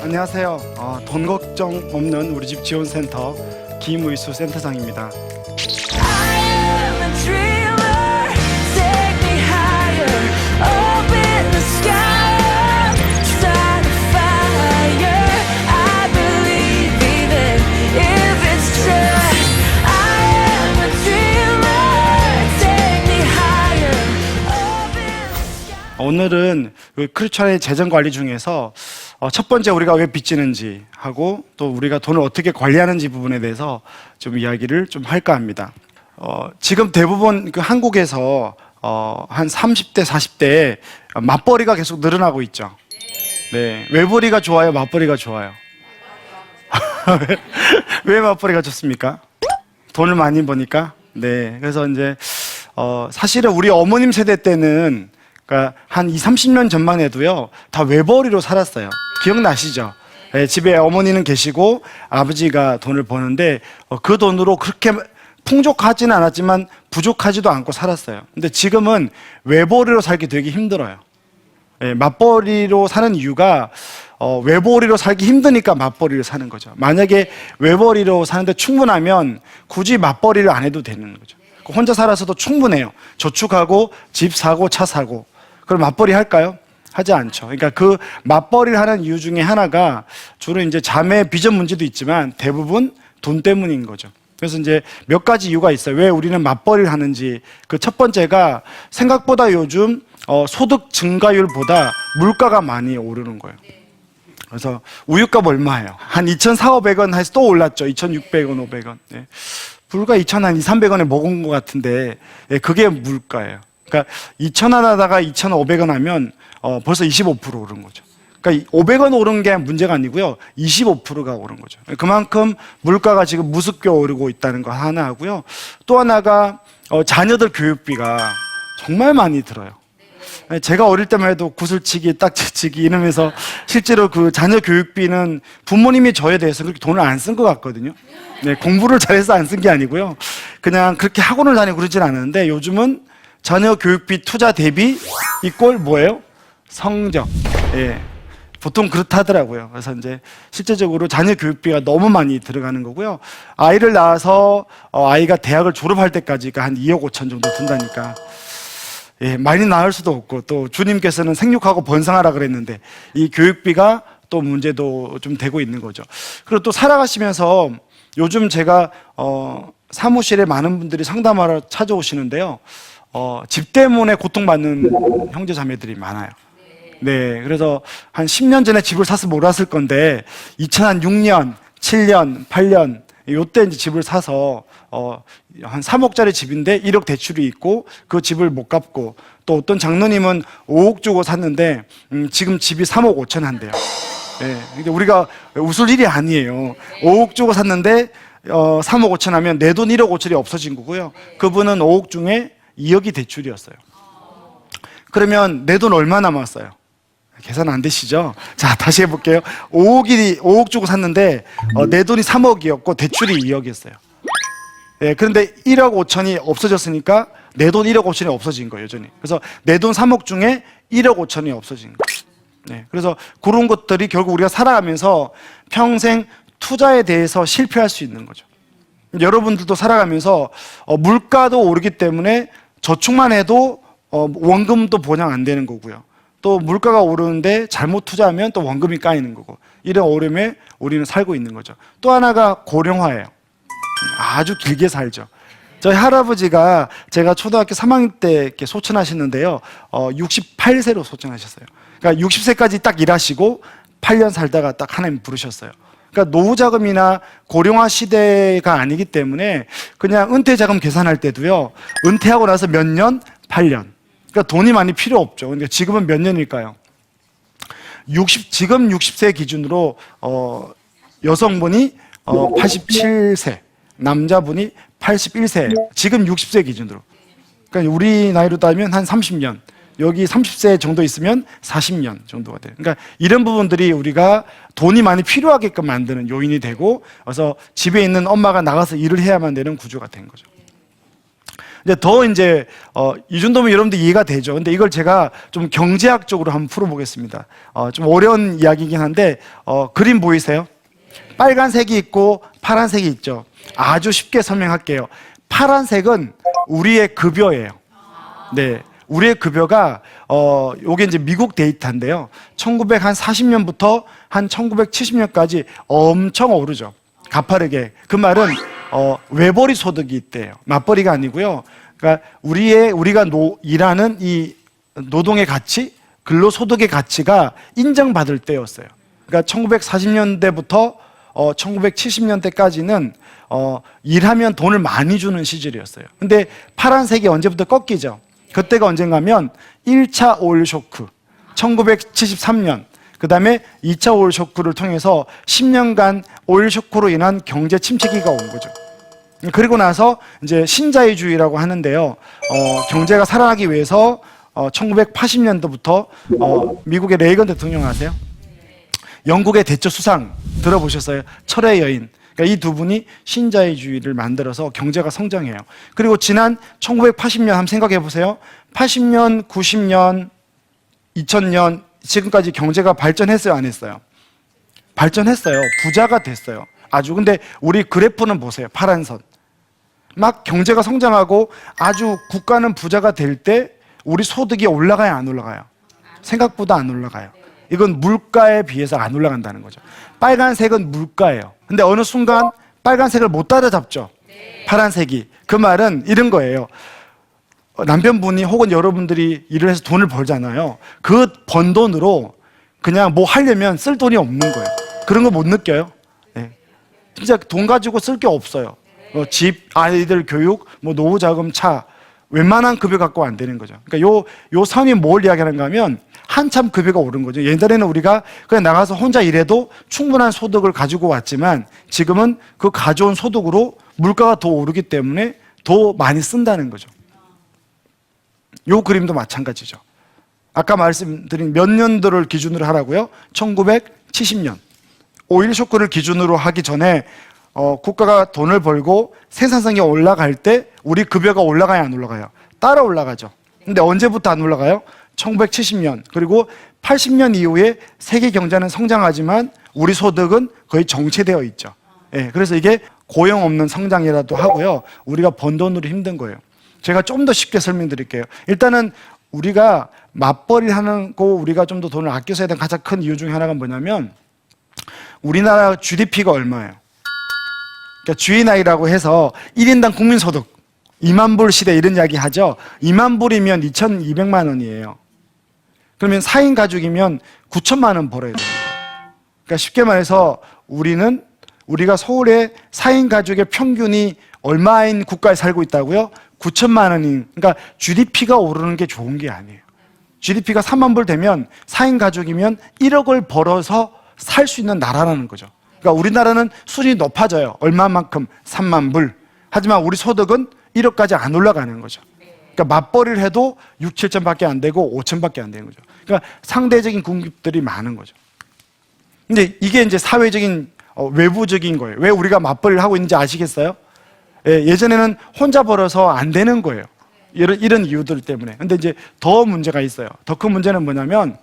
안녕하세요. 돈 걱정 없는 우리 집 지원센터 김의수 센터장입니다. 오늘은 크리스천의 재정 관리 중에서 첫 번째 우리가 왜 빚지는지 하고 또 우리가 돈을 어떻게 관리하는지 부분에 대해서 좀 이야기를 좀 할까 합니다. 지금 대부분 한국에서 한 30대, 40대에 맞벌이가 계속 늘어나고 있죠. 네, 외벌이가 좋아요, 맞벌이가 좋아요? 왜 맞벌이가 좋습니까? 돈을 많이 버니까? 네, 그래서 이제 사실은 우리 어머님 세대 때는 그러니까 한 20, 30년 전만 해도요 다 외벌이로 살았어요. 기억나시죠? 네, 집에 어머니는 계시고 아버지가 돈을 버는데 그 돈으로 그렇게 풍족하지는 않았지만 부족하지도 않고 살았어요. 근데 지금은 외벌이로 살기 되게 힘들어요. 네, 맞벌이로 사는 이유가 외벌이로 살기 힘드니까 맞벌이로 사는 거죠. 만약에 외벌이로 사는데 충분하면 굳이 맞벌이를 안 해도 되는 거죠. 혼자 살아서도 충분해요. 저축하고 집 사고 차 사고. 그럼 맞벌이 할까요? 하지 않죠. 그러니까 그 맞벌이를 하는 이유 중에 하나가 주로 이제 자매 비전 문제도 있지만 대부분 돈 때문인 거죠. 그래서 이제 몇 가지 이유가 있어요. 왜 우리는 맞벌이를 하는지. 그 첫 번째가 생각보다 요즘 소득 증가율보다 물가가 많이 오르는 거예요. 그래서 우유값 얼마예요? 한 2,400~500원 해서 또 올랐죠. 2,600원, 500원. 네. 불과 2,200~300원에 먹은 것 같은데 그게 물가예요. 그러니까 2,000원 하다가 2,500원 하면 벌써 25% 오른 거죠. 그러니까 500원 오른 게 문제가 아니고요. 25%가 오른 거죠. 그만큼 물가가 지금 무섭게 오르고 있다는 거 하나 하고요. 또 하나가 자녀들 교육비가 정말 많이 들어요. 제가 어릴 때만 해도 구슬치기, 딱지치기 이러면서 실제로 그 자녀 교육비는 부모님이 저에 대해서 그렇게 돈을 안 쓴 것 같거든요. 네, 공부를 잘해서 안 쓴 게 아니고요. 그냥 그렇게 학원을 다니고 그러진 않았는데 요즘은 자녀 교육비 투자 대비 이꼴 뭐예요? 성적. 예. 보통 그렇다더라고요. 그래서 이제 실제적으로 자녀 교육비가 너무 많이 들어가는 거고요. 아이를 낳아서 아이가 대학을 졸업할 때까지가 한 2억 5천 정도 든다니까. 예, 많이 낳을 수도 없고 또 주님께서는 생육하고 번성하라 그랬는데 이 교육비가 또 문제도 좀 되고 있는 거죠. 그리고 또 살아가시면서 요즘 제가 사무실에 많은 분들이 상담하러 찾아오시는데요. 집 때문에 고통받는 형제 자매들이 많아요. 네, 그래서 한 10년 전에 집을 사서 몰았을 건데 2006년, 7년, 8년 요때 이제 집을 사서 한 3억짜리 집인데 1억 대출이 있고 그 집을 못 갚고 또 어떤 장로님은 5억 주고 샀는데 지금 집이 3억 5천 한대요. 네, 우리가 웃을 일이 아니에요. 5억 주고 샀는데 3억 5천 하면 내 돈 1억 5천이 없어진 거고요. 그분은 5억 중에 2억이 대출이었어요. 그러면 내 돈 얼마 남았어요? 계산 안 되시죠? 자, 다시 해볼게요. 5억 주고 샀는데 내 돈이 3억이었고 대출이 2억이었어요. 네, 그런데 1억 5천이 없어졌으니까 내 돈 1억 5천이 없어진 거예요, 여전히. 그래서 내 돈 3억 중에 1억 5천이 없어진 거예요. 네, 그래서 그런 것들이 결국 우리가 살아가면서 평생 투자에 대해서 실패할 수 있는 거죠. 여러분들도 살아가면서 물가도 오르기 때문에 저축만 해도 원금도 보장 안 되는 거고요. 또 물가가 오르는데 잘못 투자하면 또 원금이 까이는 거고 이런 어려움에 우리는 살고 있는 거죠. 또 하나가 고령화예요. 아주 길게 살죠. 저희 할아버지가 제가 초등학교 3학년 때 이렇게 소천하셨는데요. 68세로 소천하셨어요. 그러니까 60세까지 딱 일하시고 8년 살다가 딱 하나님 부르셨어요. 그러니까 노후자금이나 고령화 시대가 아니기 때문에 그냥 은퇴자금 계산할 때도요, 은퇴하고 나서 몇 년? 8년. 그러니까 돈이 많이 필요 없죠. 근데 지금은 몇 년일까요? 지금 60세 기준으로 여성분이 87세, 남자분이 81세예요. 지금 60세 기준으로. 그러니까 우리 나이로 따지면 한 30년. 여기 30세 정도 있으면 40년 정도가 돼요. 그러니까 이런 부분들이 우리가 돈이 많이 필요하게끔 만드는 요인이 되고, 그래서 집에 있는 엄마가 나가서 일을 해야만 되는 구조가 된 거죠. 이제 이 정도면 여러분들 이해가 되죠. 근데 이걸 제가 좀 경제학적으로 한번 풀어보겠습니다. 좀 어려운 이야기이긴 한데, 그림 보이세요? 빨간색이 있고 파란색이 있죠. 아주 쉽게 설명할게요. 파란색은 우리의 급여예요. 네. 우리의 급여가, 요게 이제 미국 데이터인데요. 1940년부터 한 1970년까지 엄청 오르죠. 가파르게. 그 말은, 외벌이 소득이 있대요. 맞벌이가 아니고요. 그러니까 우리가 일하는 이 노동의 가치, 근로소득의 가치가 인정받을 때였어요. 그러니까 1940년대부터 1970년대까지는 일하면 돈을 많이 주는 시절이었어요. 근데 파란색이 언제부터 꺾이죠? 그때가 언젠가면 1차 오일 쇼크, 1973년, 그 다음에 2차 오일 쇼크를 통해서 10년간 오일 쇼크로 인한 경제 침체기가 온 거죠. 그리고 나서 이제 신자유주의라고 하는데요. 경제가 살아나기 위해서 1980년도부터 미국의 레이건 대통령 아세요? 영국의 대처 수상 들어보셨어요? 철의 여인. 그러니까 이 두 분이 신자유주의를 만들어서 경제가 성장해요. 그리고 지난 1980년 한번 생각해 보세요. 80년, 90년, 2000년 지금까지 경제가 발전했어요, 안 했어요? 발전했어요. 부자가 됐어요. 아주. 근데 우리 그래프는 보세요. 파란 선. 막 경제가 성장하고 아주 국가는 부자가 될 때 우리 소득이 올라가요, 안 올라가요? 생각보다 안 올라가요. 이건 물가에 비해서 안 올라간다는 거죠. 빨간색은 물가예요. 근데 어느 순간 빨간색을 못 따라잡죠. 파란색이. 그 말은 이런 거예요. 남편분이 혹은 여러분들이 일을 해서 돈을 벌잖아요. 그 번 돈으로 그냥 뭐 하려면 쓸 돈이 없는 거예요. 그런 거 못 느껴요? 네. 진짜 돈 가지고 쓸 게 없어요. 집, 아이들 교육, 뭐 노후자금, 차, 웬만한 급여 갖고 안 되는 거죠. 그러니까 요 선이 뭘 이야기하는가 하면 한참 급여가 오른 거죠. 옛날에는 우리가 그냥 나가서 혼자 일해도 충분한 소득을 가지고 왔지만 지금은 그 가져온 소득으로 물가가 더 오르기 때문에 더 많이 쓴다는 거죠. 요 그림도 마찬가지죠. 아까 말씀드린 몇 년도를 기준으로 하라고요? 1970년. 오일 쇼크를 기준으로 하기 전에 국가가 돈을 벌고 생산성이 올라갈 때 우리 급여가 올라가요, 안 올라가요? 따라 올라가죠. 근데 언제부터 안 올라가요? 1970년. 그리고 80년 이후에 세계 경제는 성장하지만 우리 소득은 거의 정체되어 있죠. 예, 그래서 이게 고용 없는 성장이라도 하고요. 우리가 번 돈으로 힘든 거예요. 제가 좀 더 쉽게 설명드릴게요. 일단은 우리가 맞벌이를 하는 거 우리가 좀 더 돈을 아껴 써야 되는 가장 큰 이유 중에 하나가 뭐냐면 우리나라 GDP가 얼마예요? 그러니까 GNI라고 해서 1인당 국민소득 2만 불 시대 이런 이야기 하죠. 2만 불이면 2,200만 원이에요. 그러면 4인 가족이면 9천만 원 벌어야 됩니다. 그러니까 쉽게 말해서 우리가 서울에 4인 가족의 평균이 얼마인 국가에 살고 있다고요? 9천만 원인. 그러니까 GDP가 오르는 게 좋은 게 아니에요. GDP가 3만 불 되면 4인 가족이면 1억을 벌어서 살 수 있는 나라라는 거죠. 그러니까 우리나라는 수준이 높아져요. 얼마만큼? 3만 불. 하지만 우리 소득은 1억까지 안 올라가는 거죠. 그러니까 맞벌이를 해도 6, 7천밖에 안 되고 5천밖에 안 되는 거죠. 그러니까 상대적인 궁핍들이 많은 거죠. 근데 이게 이제 사회적인 외부적인 거예요. 왜 우리가 맞벌이를 하고 있는지 아시겠어요? 예전에는 혼자 벌어서 안 되는 거예요. 이런 이유들 때문에. 근데 이제 더 문제가 있어요. 더 큰 문제는 뭐냐면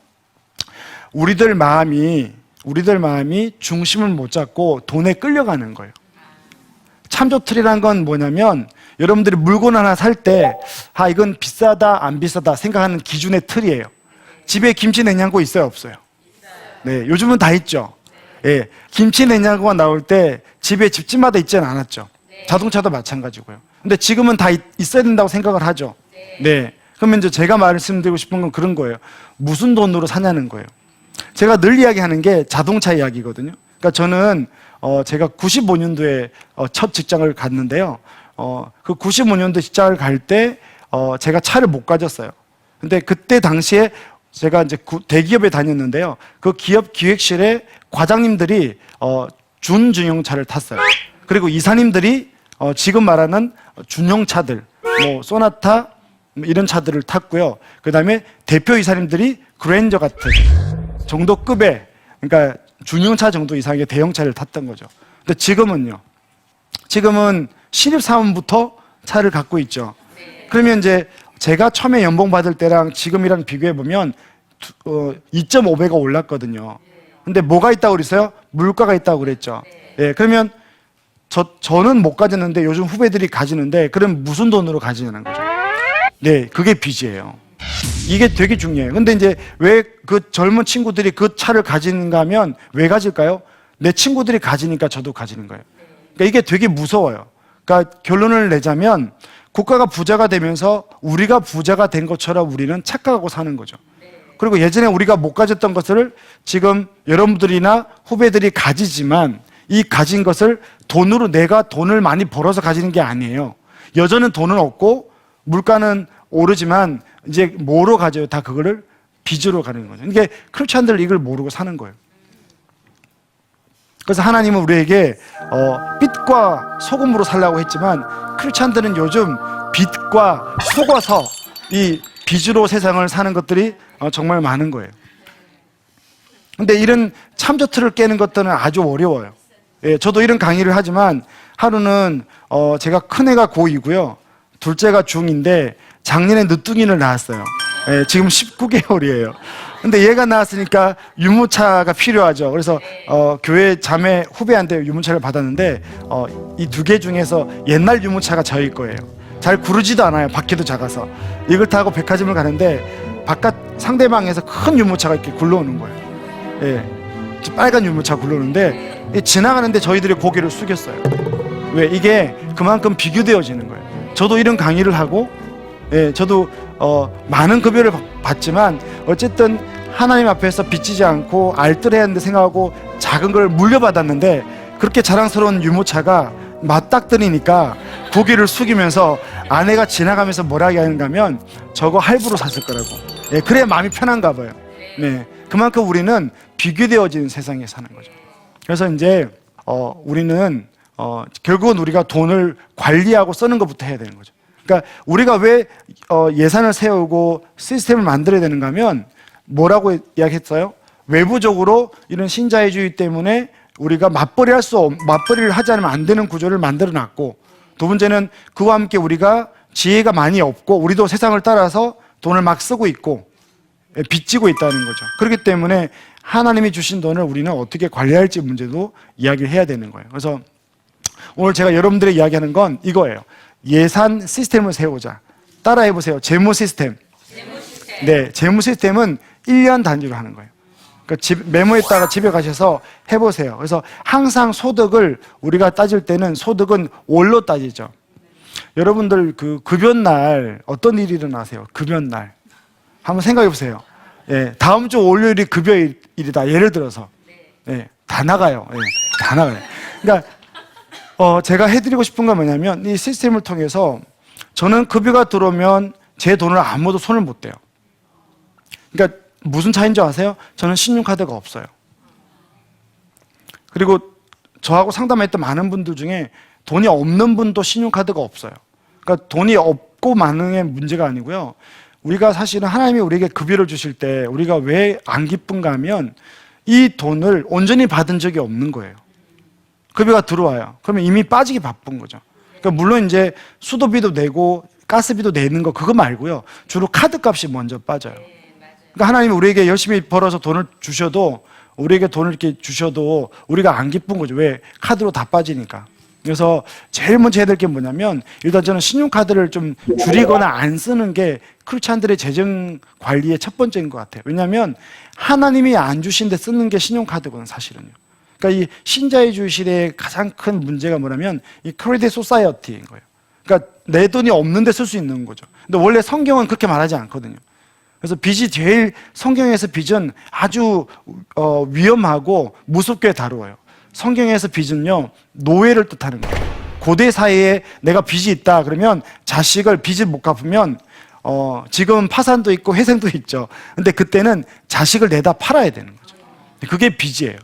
우리들 마음이 중심을 못 잡고 돈에 끌려가는 거예요. 참조틀이란 건 뭐냐면 여러분들이 물건 하나 살 때 이건 비싸다 안 비싸다 생각하는 기준의 틀이에요. 집에 김치 냉장고 있어요, 없어요? 네, 요즘은 다 있죠. 예, 김치 냉장고가 나올 때 집에 집집마다 있지는 않았죠. 자동차도 마찬가지고요. 근데 지금은 다 있어야 된다고 생각을 하죠. 네. 그러면 이제 제가 말씀드리고 싶은 건 그런 거예요. 무슨 돈으로 사냐는 거예요. 제가 늘 이야기하는 게 자동차 이야기거든요. 그러니까 저는 제가 95년도에 첫 직장을 갔는데요. 그 95년도 직장을 갈 때 제가 차를 못 가졌어요. 근데 그때 당시에 제가 이제 대기업에 다녔는데요. 그 기업 기획실에 과장님들이 준중형차를 탔어요. 그리고 이사님들이 지금 말하는 준용차들, 뭐 소나타 이런 차들을 탔고요. 그 다음에 대표 이사님들이 그랜저 같은 정도 급의, 그러니까 준용차 정도 이상의 대형차를 탔던 거죠. 근데 지금은요. 지금은 신입사원부터 차를 갖고 있죠. 그러면 이제 제가 처음에 연봉 받을 때랑 지금이랑 비교해 보면 2.5배가 올랐거든요. 근데 뭐가 있다고 그랬어요? 물가가 있다고 그랬죠. 예, 그러면 저는 못 가졌는데 요즘 후배들이 가지는데, 그럼 무슨 돈으로 가지냐는 거죠. 네, 그게 빚이에요. 이게 되게 중요해요. 근데 이제 왜 그 젊은 친구들이 그 차를 가지는가 하면 왜 가질까요? 내 친구들이 가지니까 저도 가지는 거예요. 그러니까 이게 되게 무서워요. 그러니까 결론을 내자면 국가가 부자가 되면서 우리가 부자가 된 것처럼 우리는 착각하고 사는 거죠. 그리고 예전에 우리가 못 가졌던 것을 지금 여러분들이나 후배들이 가지지만, 이 가진 것을 돈으로, 내가 돈을 많이 벌어서 가지는 게 아니에요. 여전히 돈은 없고 물가는 오르지만 이제 뭐로 가져요? 다 그거를 빚으로 가는 거죠. 이게 크리스찬들 이걸 모르고 사는 거예요. 그래서 하나님은 우리에게 빛과 소금으로 살라고 했지만, 크리스찬들은 요즘 빛과 속아서 이 빚으로 세상을 사는 것들이 정말 많은 거예요. 근데 이런 참조틀을 깨는 것들은 아주 어려워요. 예, 저도 이런 강의를 하지만 하루는 제가 큰애가 고2고요. 둘째가 중2인데 작년에 늦둥이를 낳았어요. 예, 지금 19개월이에요. 근데 얘가 나왔으니까 유모차가 필요하죠. 그래서 교회 자매 후배한테 유모차를 받았는데 이 두 개 중에서 옛날 유모차가 저일 거예요. 잘 구르지도 않아요. 바퀴도 작아서. 이걸 타고 백화점을 가는데 바깥 상대방에서 큰 유모차가 이렇게 굴러오는 거예요. 예, 빨간 유모차 굴러오는데 지나가는데 저희들이 고개를 숙였어요. 왜? 이게 그만큼 비교되어지는 거예요. 저도 이런 강의를 하고, 예, 저도 많은 급여를 받지만 어쨌든 하나님 앞에서 빚지지 않고 알뜰해야 하는데 생각하고 작은 걸 물려받았는데, 그렇게 자랑스러운 유모차가 맞닥뜨리니까 고개를 숙이면서 아내가 지나가면서 뭐라 하는가 하면 저거 할부로 샀을 거라고. 예, 그래야 마음이 편한가 봐요. 네, 그만큼 우리는 비교되어지는 세상에 사는 거죠. 그래서 이제 우리는 결국은 우리가 돈을 관리하고 쓰는 것부터 해야 되는 거죠. 그러니까 우리가 왜 예산을 세우고 시스템을 만들어야 되는가 하면 뭐라고 이야기했어요? 외부적으로 이런 신자유주의 때문에 우리가 맞벌이를 하지 않으면 안 되는 구조를 만들어 놨고, 두 번째는 그와 함께 우리가 지혜가 많이 없고 우리도 세상을 따라서 돈을 막 쓰고 있고 빚지고 있다는 거죠. 그렇기 때문에 하나님이 주신 돈을 우리는 어떻게 관리할지 문제도 이야기를 해야 되는 거예요. 그래서 오늘 제가 여러분들에게 이야기하는 건 이거예요. 예산 시스템을 세우자. 따라해 보세요. 재무 시스템. 네, 재무 시스템은 1년 단위로 하는 거예요. 그러니까 메모에다가 집에 가셔서 해보세요. 그래서 항상 소득을 우리가 따질 때는 소득은 월로 따지죠. 여러분들 그 급여날 어떤 일이 일어나세요? 급여날 한번 생각해 보세요. 예, 다음 주 월요일이 급여일이다. 예를 들어서 예, 다 나가요. 예, 다 나가요. 그러니까 제가 해드리고 싶은 건 뭐냐면, 이 시스템을 통해서 저는 급여가 들어오면 제 돈을 아무도 손을 못 대요. 그러니까 무슨 차이인지 아세요? 저는 신용카드가 없어요. 그리고 저하고 상담했던 많은 분들 중에 돈이 없는 분도 신용카드가 없어요. 그러니까 돈이 없고 많은의 문제가 아니고요. 우리가 사실은 하나님이 우리에게 급여를 주실 때 우리가 왜 안 기쁜가 하면 이 돈을 온전히 받은 적이 없는 거예요. 급여가 들어와요. 그러면 이미 빠지기 바쁜 거죠. 그러니까 물론 이제 수도비도 내고 가스비도 내는 거 그거 말고요. 주로 카드값이 먼저 빠져요. 그러니까 하나님이 우리에게 열심히 벌어서 돈을 주셔도, 우리에게 돈을 이렇게 주셔도 우리가 안 기쁜 거죠. 왜? 카드로 다 빠지니까. 그래서 제일 먼저 해야 될 게 뭐냐면, 일단 저는 신용카드를 좀 줄이거나 안 쓰는 게 크리스찬들의 재정 관리의 첫 번째인 것 같아요. 왜냐하면 하나님이 안 주신 데 쓰는 게 신용카드거든요, 사실은요. 그러니까 이 신자유주의 시대의 가장 큰 문제가 뭐냐면 이 크레딧 소사이어티인 거예요. 그러니까 내 돈이 없는데 쓸 수 있는 거죠. 근데 원래 성경은 그렇게 말하지 않거든요. 그래서 빚이 성경에서 빚은 아주 위험하고 무섭게 다루어요. 성경에서 빚은요, 노예를 뜻하는 거예요. 고대 사회에 내가 빚이 있다 그러면 자식을 빚을 못 갚으면 지금은 파산도 있고 회생도 있죠. 근데 그때는 자식을 내다 팔아야 되는 거죠. 그게 빚이에요.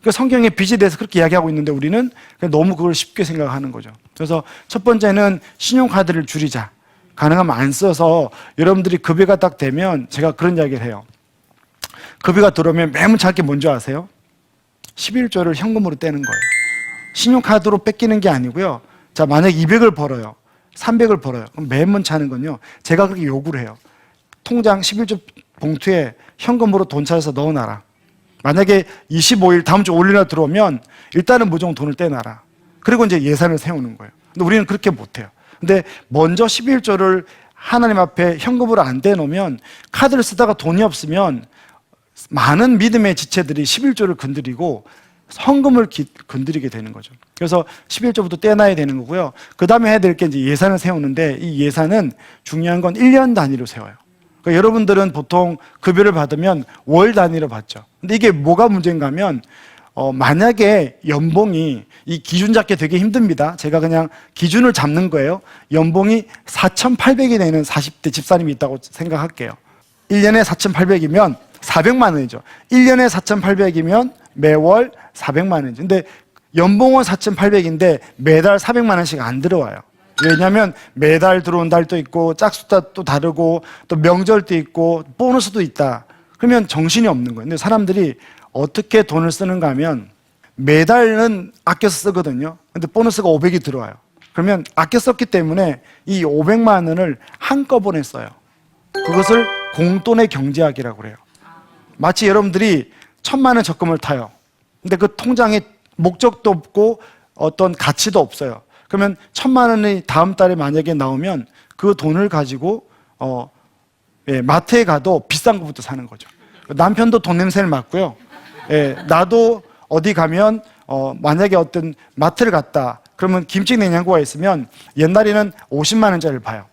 그 성경의 빚에 대해서 그렇게 이야기하고 있는데 우리는 너무 그걸 쉽게 생각하는 거죠. 그래서 첫 번째는 신용카드를 줄이자. 가능하면 안 써서 여러분들이 급여가 딱 되면 제가 그런 이야기를 해요. 급여가 들어오면 매문찮게 게 뭔지 아세요? 11조를 현금으로 떼는 거예요. 신용카드로 뺏기는 게 아니고요. 자, 만약 200을 벌어요. 300을 벌어요. 그럼 매문찮은 건요. 제가 그렇게 요구를 해요. 통장 11조 봉투에 현금으로 돈 찾아서 넣어놔라. 만약에 25일 다음 주 올리나 들어오면 일단은 무조건 돈을 떼놔라. 그리고 이제 예산을 세우는 거예요. 근데 우리는 그렇게 못해요. 근데 먼저 11조를 하나님 앞에 현금으로 안 떼놓으면 카드를 쓰다가 돈이 없으면 많은 믿음의 지체들이 11조를 건드리고 헌금을 건드리게 되는 거죠. 그래서 11조부터 떼놔야 되는 거고요. 그 다음에 해야 될 게 이제 예산을 세우는데 이 예산은 중요한 건 1년 단위로 세워요. 그러니까 여러분들은 보통 급여를 받으면 월 단위로 받죠. 근데 이게 뭐가 문제인가 하면 만약에 연봉이 이 기준 잡기 되게 힘듭니다. 제가 그냥 기준을 잡는 거예요. 연봉이 4,800이 되는 40대 집사님이 있다고 생각할게요. 1년에 4,800이면 400만 원이죠. 1년에 4,800이면 매월 400만 원이죠. 근데 연봉은 4,800인데 매달 400만 원씩 안 들어와요. 왜냐하면 매달 들어온 달도 있고 짝수도 또 다르고 또 명절도 있고 보너스도 있다. 그러면 정신이 없는 거예요. 근데 사람들이 어떻게 돈을 쓰는가 하면 매달은 아껴서 쓰거든요. 근데 보너스가 500이 들어와요. 그러면 아껴 썼기 때문에 이 500만 원을 한꺼번에 써요. 그것을 공돈의 경제학이라고 그래요. 마치 여러분들이 1,000만 원 적금을 타요. 근데 그 통장에 목적도 없고 어떤 가치도 없어요. 그러면 1,000만 원이 다음 달에 만약에 나오면 그 돈을 가지고 마트에 가도 비싼 것부터 사는 거죠. 남편도 돈 냄새를 맡고요. 나도 어디 가면 만약에 어떤 마트를 갔다 그러면 김치 냉장고가 있으면 옛날에는 50만 원짜리를 봐요.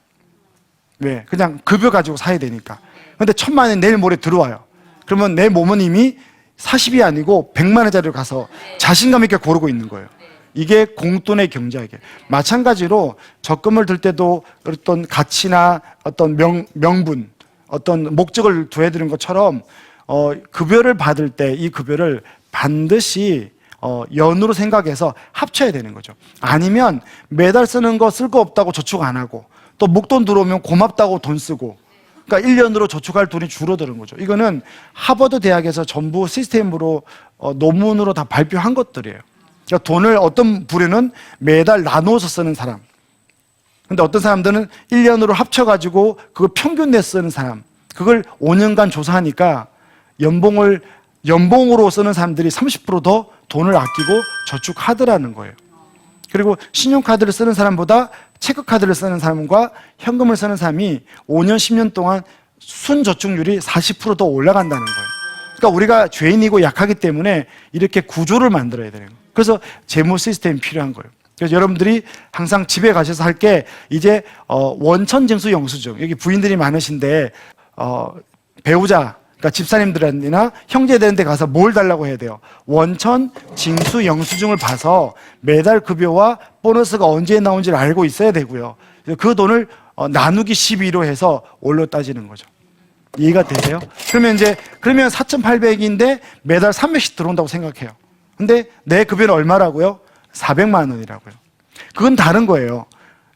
왜? 그냥 급여 가지고 사야 되니까. 근데 1,000만 원이 내일 모레 들어와요. 그러면 내 몸은 이미 40이 아니고 100만 원짜리로 가서 자신감 있게 고르고 있는 거예요. 이게 공돈의 경제학이에요. 마찬가지로 적금을 들 때도 어떤 가치나 어떤 명분, 어떤 목적을 둬야 되는 것처럼 급여를 받을 때 이 급여를 반드시 연으로 생각해서 합쳐야 되는 거죠. 아니면 매달 쓰는 거 쓸 거 없다고 저축 안 하고 또 목돈 들어오면 고맙다고 돈 쓰고 그러니까 1년으로 저축할 돈이 줄어드는 거죠. 이거는 하버드 대학에서 전부 시스템으로 논문으로 다 발표한 것들이에요. 그러니까 돈을 어떤 부류는 매달 나누어서 쓰는 사람. 근데 어떤 사람들은 1년으로 합쳐가지고 그걸 평균 내 쓰는 사람. 그걸 5년간 조사하니까 연봉으로 쓰는 사람들이 30% 더 돈을 아끼고 저축하더라는 거예요. 그리고 신용카드를 쓰는 사람보다 체크카드를 쓰는 사람과 현금을 쓰는 사람이 5년, 10년 동안 순저축률이 40% 더 올라간다는 거예요. 그러니까 우리가 죄인이고 약하기 때문에 이렇게 구조를 만들어야 되는 거예요. 그래서 재무 시스템이 필요한 거예요. 그래서 여러분들이 항상 집에 가셔서 할 게 이제 원천징수 영수증. 여기 부인들이 많으신데 배우자 그러니까 집사님들이나 형제들한테 가서 뭘 달라고 해야 돼요? 원천 징수 영수증을 봐서 매달 급여와 보너스가 언제 나온지를 알고 있어야 되고요. 그 돈을 나누기 12로 해서 올려 따지는 거죠. 이해가 되세요? 그러면 4,800인데 매달 300씩 들어온다고 생각해요. 근데 내 급여는 얼마라고요? 400만 원이라고요. 그건 다른 거예요.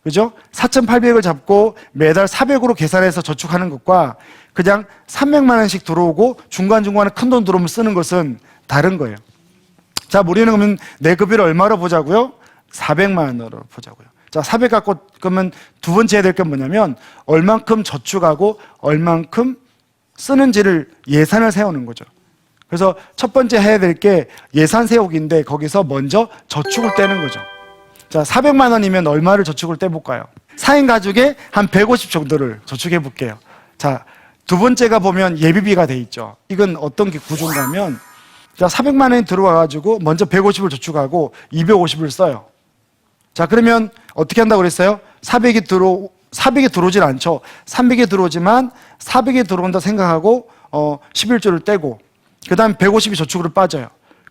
그죠? 4,800을 잡고 매달 400으로 계산해서 저축하는 것과 그냥 300만 원씩 들어오고 중간중간에 큰 돈 들어오면 쓰는 것은 다른 거예요. 자, 우리는 그러면 내 급여를 얼마로 보자고요? 400만 원으로 보자고요. 자, 400 갖고 그러면 두 번째 해야 될 게 뭐냐면 얼만큼 저축하고 얼만큼 쓰는지를 예산을 세우는 거죠. 그래서 첫 번째 해야 될 게 예산 세우기인데 거기서 먼저 저축을 떼는 거죠. 자, 400만 원이면 얼마를 저축을 떼볼까요? 4인 가족에 한 150 정도를 저축해 볼게요. 자, 두 번째가 보면 예비비가 돼 있죠. 이건 어떤 게 구조인가 하면 자, 400만 원이 들어와가지고 먼저 150을 저축하고 250을 써요. 자, 그러면 어떻게 한다고 그랬어요? 400이 들어오질 않죠. 300이 들어오지만 400이 들어온다 생각하고 11조를 떼고 그 다음 150이 저축으로 빠져요.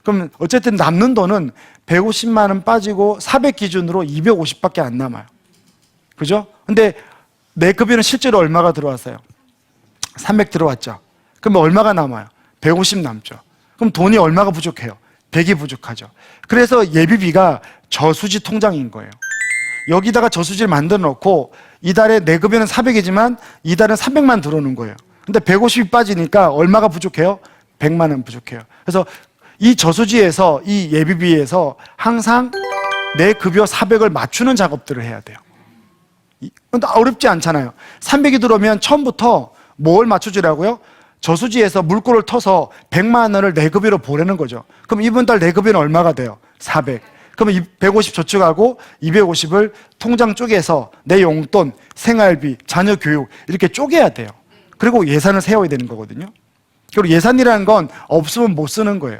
그럼 어쨌든 남는 돈은 150만 원 빠지고 400 기준으로 250밖에 안 남아요. 그죠? 근데 내 급여는 실제로 얼마가 들어왔어요? 300 들어왔죠. 그럼 얼마가 남아요? 150 남죠. 그럼 돈이 얼마가 부족해요? 100이 부족하죠. 그래서 예비비가 저수지 통장인 거예요. 여기다가 저수지를 만들어 놓고 이달에 내 급여는 400이지만 이달은 300만 들어오는 거예요. 근데 150이 빠지니까 얼마가 부족해요? 100만 원 부족해요. 그래서 이 저수지에서 이 예비비에서 항상 내 급여 400을 맞추는 작업들을 해야 돼요. 근데 어렵지 않잖아요. 300이 들어오면 처음부터 뭘 맞춰주라고요? 저수지에서 물꼬를 터서 100만 원을 내 급여로 보내는 거죠. 그럼 이번 달 내 급여는 얼마가 돼요? 400. 그러면 150 저축하고 250을 통장 쪼개서 내 용돈, 생활비, 자녀 교육 이렇게 쪼개야 돼요. 그리고 예산을 세워야 되는 거거든요. 그리고 예산이라는 건 없으면 못 쓰는 거예요.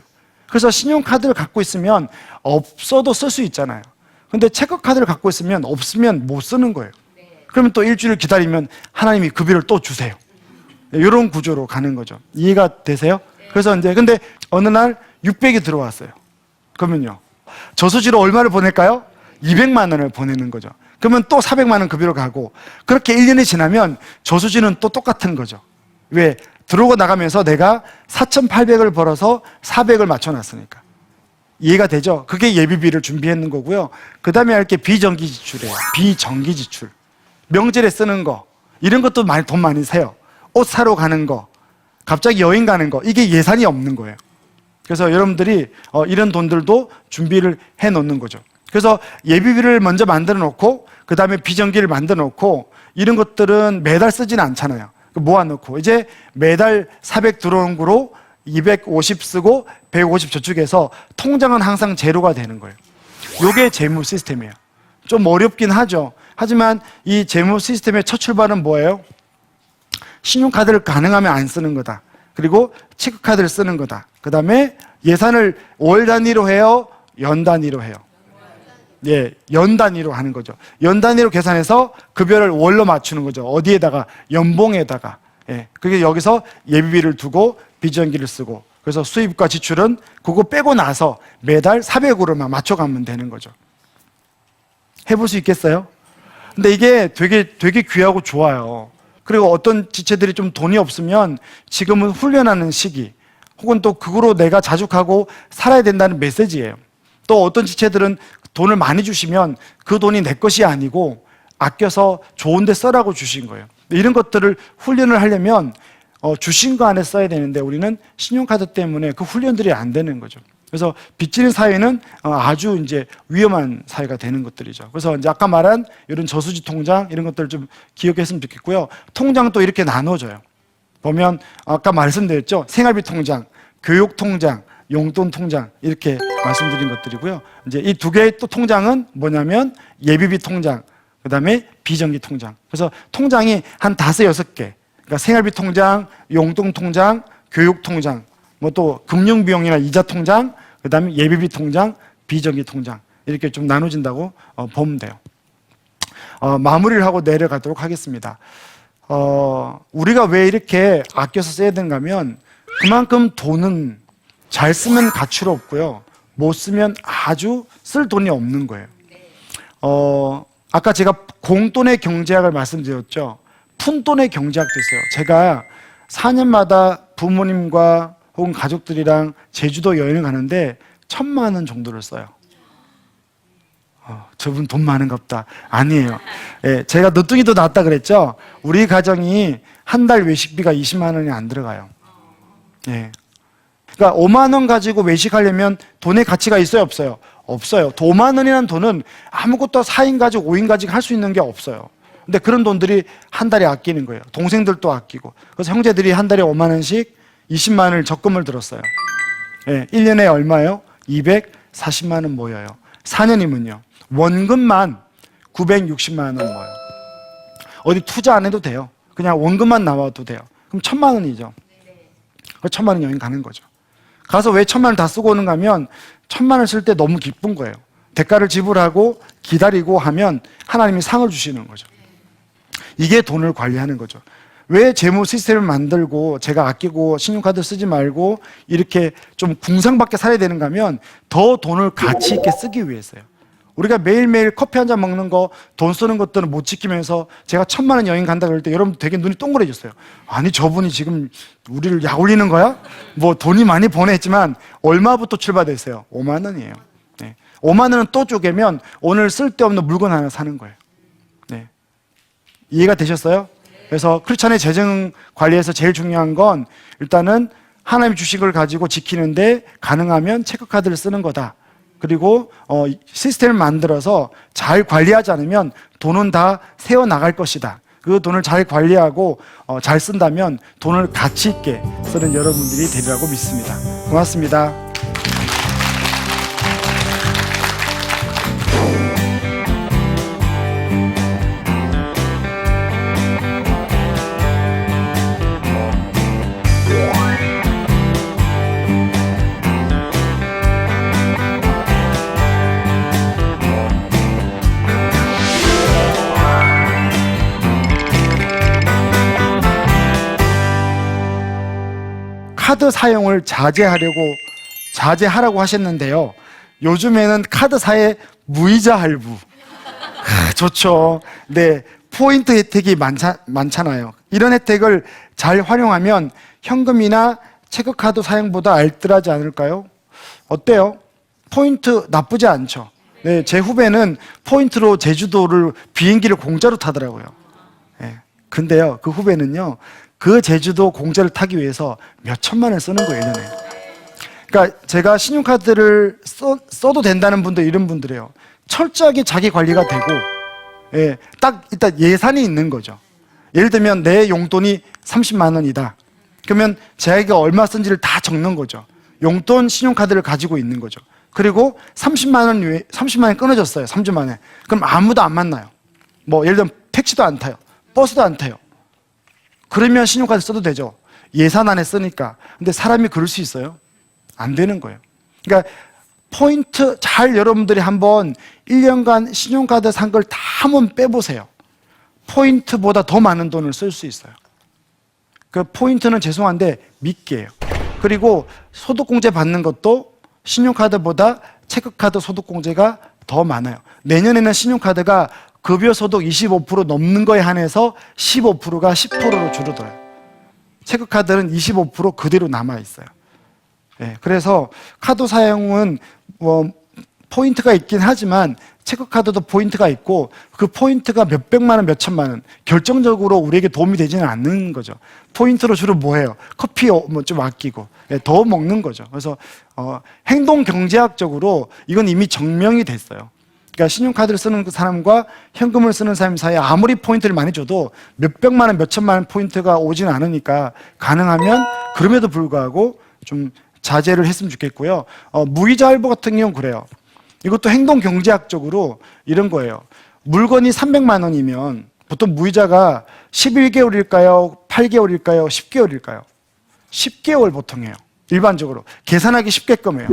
그래서 신용카드를 갖고 있으면 없어도 쓸 수 있잖아요. 근데 체크카드를 갖고 있으면 없으면 못 쓰는 거예요. 그러면 또 일주일 기다리면 하나님이 급여를 또 주세요. 이런 구조로 가는 거죠. 이해가 되세요? 그래서 이제 근데 어느 날 600이 들어왔어요. 그러면요. 저수지로 얼마를 보낼까요? 200만 원을 보내는 거죠. 그러면 또 400만 원 급여로 가고 그렇게 1년이 지나면 저수지는 또 똑같은 거죠. 왜? 들어오고 나가면서 내가 4,800을 벌어서 400을 맞춰놨으니까. 이해가 되죠? 그게 예비비를 준비했는 거고요. 그 다음에 할 게 비정기 지출이에요. 비정기 지출. 명절에 쓰는 거 이런 것도 돈 많이 세요. 옷 사러 가는 거, 갑자기 여행 가는 거 이게 예산이 없는 거예요. 그래서 여러분들이 이런 돈들도 준비를 해놓는 거죠. 그래서 예비비를 먼저 만들어 놓고 그 다음에 비정기를 만들어 놓고 이런 것들은 매달 쓰지는 않잖아요. 모아놓고 이제 매달 400 들어오는 거로 250 쓰고 150 저축해서 통장은 항상 제로가 되는 거예요. 이게 재무 시스템이에요. 좀 어렵긴 하죠. 하지만 이 재무 시스템의 첫 출발은 뭐예요? 신용카드를 가능하면 안 쓰는 거다. 그리고 체크카드를 쓰는 거다. 그 다음에 예산을 월 단위로 해요? 연 단위로 해요? 예, 연 단위로 하는 거죠. 연 단위로 계산해서 급여를 월로 맞추는 거죠. 어디에다가? 연봉에다가. 예, 그게 여기서 예비비를 두고 비정기를 쓰고 그래서 수입과 지출은 그거 빼고 나서 매달 400으로만 맞춰가면 되는 거죠. 해볼 수 있겠어요? 근데 이게 되게 귀하고 좋아요. 그리고 어떤 지체들이 좀 돈이 없으면 지금은 훈련하는 시기 혹은 또 그거로 내가 자족하고 살아야 된다는 메시지예요. 또 어떤 지체들은 돈을 많이 주시면 그 돈이 내 것이 아니고 아껴서 좋은 데 써라고 주신 거예요. 이런 것들을 훈련을 하려면 주신 거 안에 써야 되는데 우리는 신용카드 때문에 그 훈련들이 안 되는 거죠. 그래서 빚지는 사회는 아주 이제 위험한 사회가 되는 것들이죠. 그래서 이제 아까 말한 이런 저수지 통장 이런 것들을 좀 기억했으면 좋겠고요. 통장도 이렇게 나눠져요. 보면 아까 말씀드렸죠. 생활비 통장, 교육 통장, 용돈 통장 이렇게 말씀드린 것들이고요. 이제 이 두 개의 또 통장은 뭐냐면 예비비 통장, 그 다음에 비정기 통장. 그래서 통장이 한 5, 6개. 그러니까 생활비 통장, 용돈 통장, 교육 통장, 뭐 또 금융비용이나 이자 통장, 그 다음에 예비비 통장, 비정기 통장 이렇게 좀 나눠진다고 보면 돼요. 마무리를 하고 내려가도록 하겠습니다. 우리가 왜 이렇게 아껴서 써야 되는가 하면 그만큼 돈은 잘 쓰면 가치로 없고요. 못 쓰면 아주 쓸 돈이 없는 거예요. 아까 제가 공돈의 경제학을 말씀드렸죠. 푼돈의 경제학도 있어요. 제가 4년마다 부모님과 혹은 가족들이랑 제주도 여행을 가는데 1,000만 원 정도를 써요. 저분 돈 많은갑다. 아니에요. 예, 제가 늦둥이도 낳았다 그랬죠. 우리 가정이 한 달 외식비가 20만 원이 안 들어가요. 예. 그러니까 5만 원 가지고 외식하려면 돈의 가치가 있어요, 없어요? 없어요. 5만 원이라는 돈은 아무것도 4인 가족, 5인 가족 할 수 있는 게 없어요. 근데 그런 돈들이 한 달에 아끼는 거예요. 동생들도 아끼고. 그래서 형제들이 한 달에 5만 원씩 20만 원을 적금을 들었어요. 예, 1년에 얼마요? 240만 원 모여요. 4년이면요. 원금만 960만 원 모여요. 어디 투자 안 해도 돼요. 그냥 원금만 나와도 돼요. 그럼 1,000만 원이죠. 1,000만 원 여행 가는 거죠. 가서 왜 1,000만 원 다 쓰고 오는가 하면 1,000만 원 쓸 때 너무 기쁜 거예요. 대가를 지불하고 기다리고 하면 하나님이 상을 주시는 거죠. 이게 돈을 관리하는 거죠. 왜 재무 시스템을 만들고 제가 아끼고 신용카드 쓰지 말고 이렇게 좀 궁상받게 살아야 되는가 하면 더 돈을 가치 있게 쓰기 위해서요. 우리가 매일매일 커피 한 잔 먹는 거, 돈 쓰는 것들은 못 지키면서 제가 1,000만 원 여행 간다 그럴 때 여러분 되게 눈이 동그래졌어요. 아니 저분이 지금 우리를 약 올리는 거야? 뭐 돈이 많이 버냈지만 얼마부터 출발됐어요? 5만 원이에요. 네. 5만 원은 또 쪼개면 오늘 쓸데없는 물건 하나 사는 거예요. 네. 이해가 되셨어요? 그래서 크리스찬의 재정 관리에서 제일 중요한 건 일단은 하나님의 주식을 가지고 지키는데 가능하면 체크카드를 쓰는 거다. 그리고 시스템을 만들어서 잘 관리하지 않으면 돈은 다 새어나갈 것이다. 그 돈을 잘 관리하고 잘 쓴다면 돈을 가치 있게 쓰는 여러분들이 되리라고 믿습니다. 고맙습니다. 카드 사용을 자제하라고 하셨는데요. 요즘에는 카드사의 무이자 할부. 좋죠. 네. 포인트 혜택이 많잖아요. 이런 혜택을 잘 활용하면 현금이나 체크카드 사용보다 알뜰하지 않을까요? 어때요? 포인트 나쁘지 않죠. 네. 제 후배는 포인트로 제주도를 비행기를 공짜로 타더라고요. 네. 근데요, 그 후배는요, 그 제주도 공짜를 타기 위해서 몇 천만 원 쓰는 거예요, 1년에. 그러니까 제가 신용카드를 써도 된다는 분들, 이런 분들이에요. 철저하게 자기 관리가 되고, 예, 딱 일단 예산이 있는 거죠. 예를 들면 내 용돈이 30만 원이다. 그러면 자기가 얼마 쓴지를 다 적는 거죠. 용돈 신용카드를 가지고 있는 거죠. 그리고 30만 원 끊어졌어요, 3주 만에. 그럼 아무도 안 만나요. 뭐 예를 들면 택시도 안 타요. 버스도 안 타요. 그러면 신용카드 써도 되죠. 예산 안에 쓰니까. 근데 사람이 그럴 수 있어요? 안 되는 거예요. 그러니까 포인트 잘 여러분들이 한번 1년간 신용카드 산 걸 다 한번 빼보세요. 포인트보다 더 많은 돈을 쓸 수 있어요. 그 포인트는 죄송한데 미끼예요. 그리고 소득공제 받는 것도 신용카드보다 체크카드 소득공제가 더 많아요. 내년에는 신용카드가 급여소득 25% 넘는 거에 한해서 15%가 10%로 줄어들어요. 체크카드는 25% 그대로 남아있어요. 네, 그래서 카드 사용은 포인트가 있긴 하지만 체크카드도 포인트가 있고 그 포인트가 몇백만 원, 몇천만 원 결정적으로 우리에게 도움이 되지는 않는 거죠. 포인트로 주로 뭐해요? 커피 뭐 좀 아끼고 더 먹는 거죠. 그래서 행동경제학적으로 이건 이미 증명이 됐어요. 그러니까 신용카드를 쓰는 그 사람과 현금을 쓰는 사람 사이에 아무리 포인트를 많이 줘도 몇백만 원, 몇천만 원 포인트가 오진 않으니까 가능하면 그럼에도 불구하고 좀 자제를 했으면 좋겠고요. 무이자 할부 같은 경우는 그래요. 이것도 행동경제학적으로 이런 거예요. 물건이 300만 원이면 보통 무이자가 11개월일까요? 8개월일까요? 10개월일까요? 10개월 보통 해요. 일반적으로. 계산하기 쉽게끔 해요.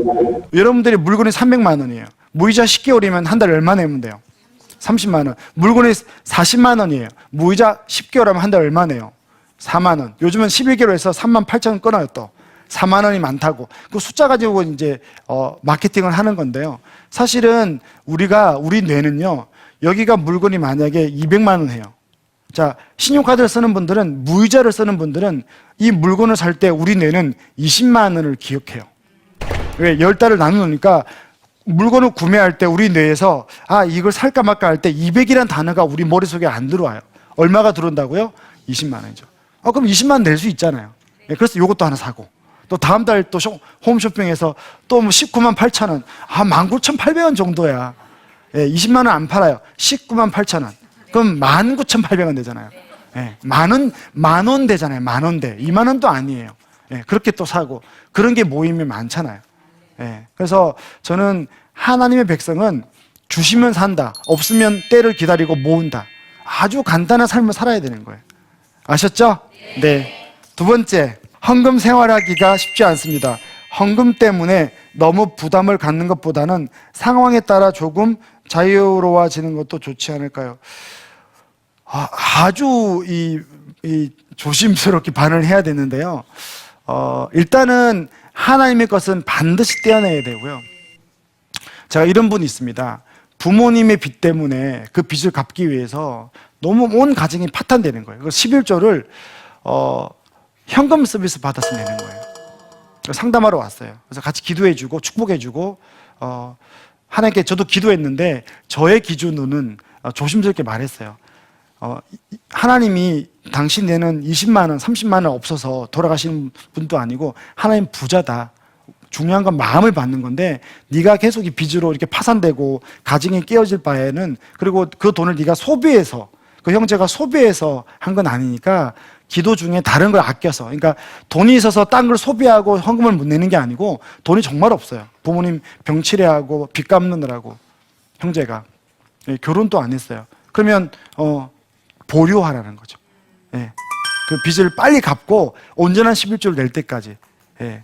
여러분들이 물건이 300만 원이에요. 무이자 10개월이면 한 달에 얼마 내면 돼요? 30만 원. 물건이 40만 원이에요. 무이자 10개월 하면 한 달에 얼마 내요? 4만 원. 요즘은 11개월에서 3만 8천 원 끊어요 또. 4만 원이 많다고. 그 숫자 가지고 이제 마케팅을 하는 건데요. 사실은 우리 뇌는요. 여기가 물건이 만약에 200만 원 해요. 자, 신용카드를 쓰는 분들은 무이자를 쓰는 분들은 이 물건을 살 때 우리 뇌는 20만 원을 기억해요. 왜? 10달을 나누니까 물건을 구매할 때 우리 뇌에서 이걸 살까 말까 할 때 200이라는 단어가 우리 머릿속에 안 들어와요. 얼마가 들어온다고요? 20만 원이죠. 그럼 20만 원 낼 수 있잖아요. 그래서 이것도 하나 사고 또 다음 달 또 홈쇼핑에서 또 뭐 19만 8천 원 19,800원 정도야. 20만 원 안 팔아요. 19만 8천 원. 그럼 19,800원 되잖아요. 만 원 되잖아요. 만 원대. 2만 원도 아니에요. 그렇게 또 사고 그런 게 모임이 많잖아요. 그래서 저는 하나님의 백성은 주시면 산다. 없으면 때를 기다리고 모은다. 아주 간단한 삶을 살아야 되는 거예요. 아셨죠? 네. 두 번째, 헌금 생활하기가 쉽지 않습니다. 헌금 때문에 너무 부담을 갖는 것보다는 상황에 따라 조금 자유로워지는 것도 좋지 않을까요? 아주 조심스럽게 반응을 해야 되는데요. 일단은 하나님의 것은 반드시 떼어내야 되고요. 제가 이런 분이 있습니다. 부모님의 빚 때문에 그 빚을 갚기 위해서 너무 온 가정이 파탄되는 거예요. 11조를 현금 서비스 받아서 내는 거예요. 상담하러 왔어요. 그래서 같이 기도해주고 축복해주고 하나님께 저도 기도했는데 저의 기준으로는 조심스럽게 말했어요. 하나님이 당신 내는 20만 원, 30만 원 없어서 돌아가시는 분도 아니고 하나님 부자다. 중요한 건 마음을 받는 건데 네가 계속 이 빚으로 이렇게 파산되고 가정이 깨어질 바에는, 그리고 그 돈을 네가 소비해서, 그 형제가 소비해서 한 건 아니니까 기도 중에 다른 걸 아껴서, 그러니까 돈이 있어서 딴 걸 소비하고 헌금을 못 내는 게 아니고 돈이 정말 없어요. 부모님 병치레하고 빚 갚느라고 형제가 결혼도 안 했어요. 그러면 보류하라는 거죠. 그 빚을 빨리 갚고 온전한 11조를 낼 때까지.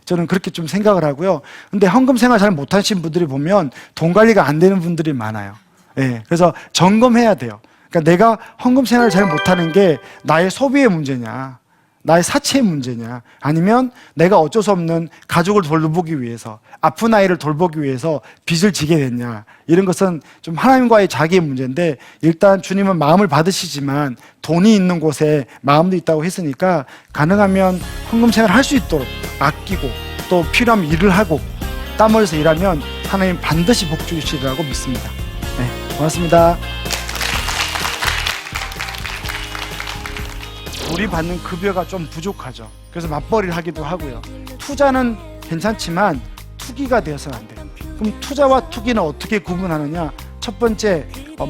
저는 그렇게 좀 생각을 하고요. 근데 헌금 생활 잘 못하신 분들이 보면 돈 관리가 안 되는 분들이 많아요. 그래서 점검해야 돼요. 그러니까 내가 헌금 생활을 잘 못하는 게 나의 소비의 문제냐, 나의 사치의 문제냐, 아니면 내가 어쩔 수 없는 가족을 돌보기 위해서, 아픈 아이를 돌보기 위해서 빚을 지게 됐냐, 이런 것은 좀 하나님과의 자기의 문제인데, 일단 주님은 마음을 받으시지만 돈이 있는 곳에 마음도 있다고 했으니까 가능하면 헌금 생활을 할 수 있도록 아끼고 또 필요하면 일을 하고 땀 흘려서 일하면 하나님 반드시 복 주시리라고 믿습니다. 고맙습니다. 우리 받는 급여가 좀 부족하죠. 그래서 맞벌이를 하기도 하고요. 투자는 괜찮지만 투기가 되어서는 안 돼요. 그럼 투자와 투기는 어떻게 구분하느냐? 첫 번째,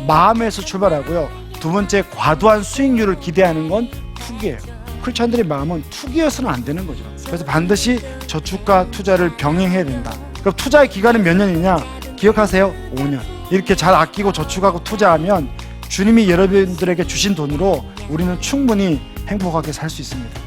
마음에서 출발하고요. 두 번째, 과도한 수익률을 기대하는 건 투기예요. 크리스찬들의 마음은 투기여서는 안 되는 거죠. 그래서 반드시 저축과 투자를 병행해야 된다. 그럼 투자의 기간은 몇 년이냐? 기억하세요? 5년. 이렇게 잘 아끼고 저축하고 투자하면 주님이 여러분들에게 주신 돈으로 우리는 충분히 행복하게 살 수 있습니다.